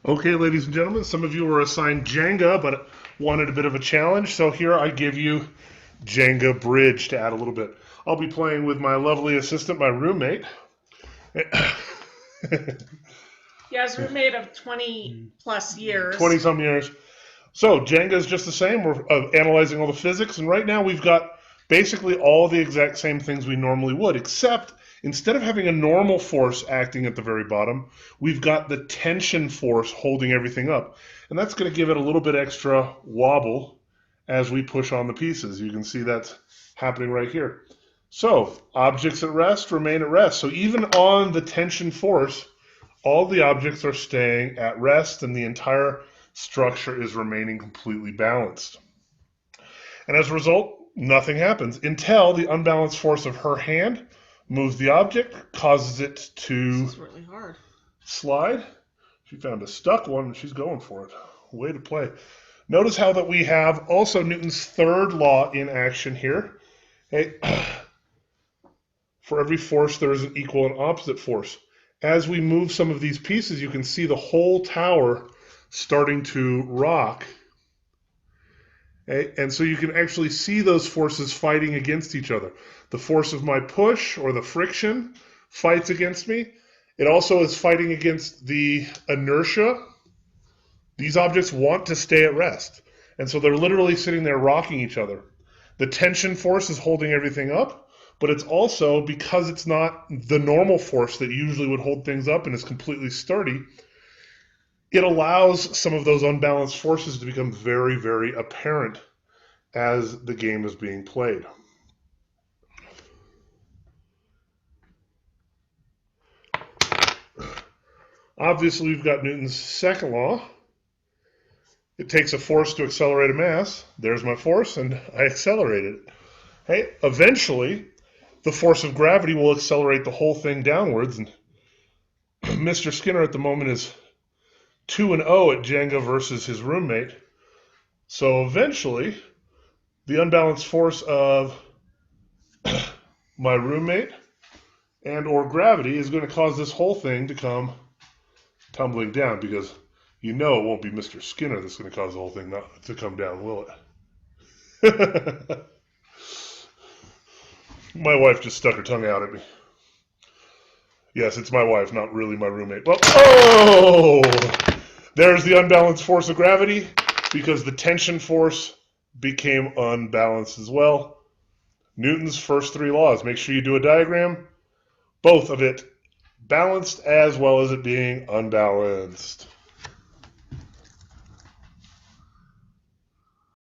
Okay, ladies and gentlemen, some of you were assigned Jenga, but wanted a bit of a challenge. So here I give you Jenga Bridge to add a little bit. I'll be playing with my lovely assistant, my roommate. Yeah, as a roommate of 20 plus 20 years. some years. So Jenga is just the same. We're analyzing all the physics, and right now we've got basically all the exact same things we normally would, except instead of having a normal force acting at the very bottom, we've got the tension force holding everything up. And that's going to give it a little bit extra wobble as we push on the pieces. You can see that's happening right here. So objects at rest remain at rest. So even on the tension force, all the objects are staying at rest and the entire structure is remaining completely balanced. And as a result, nothing happens until the unbalanced force of her hand moves the object, causes it to This is really hard. slide. She found a stuck one and she's going for it. Way to play. Notice how that we have also Newton's third law in action here. Hey, for every force, there is an equal and opposite force. As we move some of these pieces, you can see the whole tower starting to rock. Okay? And so you can actually see those forces fighting against each other. The force of my push or the friction fights against me. It also is fighting against the inertia. These objects want to stay at rest. And so they're literally sitting there rocking each other. The tension force is holding everything up, but it's also because it's not the normal force that usually would hold things up and is completely sturdy, it allows some of those unbalanced forces to become very, very apparent as the game is being played. Obviously, we've got Newton's second law. It takes a force to accelerate a mass. There's my force, and I accelerated it. Hey, eventually, the force of gravity will accelerate the whole thing downwards. And Mr. Skinner at the moment is 2-0 at Jenga versus his roommate. So eventually, the unbalanced force of my roommate and or gravity is going to cause this whole thing to come tumbling down because you know it won't be Mr. Skinner that's going to cause the whole thing not to come down, will it? My wife just stuck her tongue out at me. Yes, it's my wife, not really my roommate. Well, oh! There's the unbalanced force of gravity because the tension force became unbalanced as well. Newton's first three laws. Make sure you do a diagram, both of it balanced as well as it being unbalanced.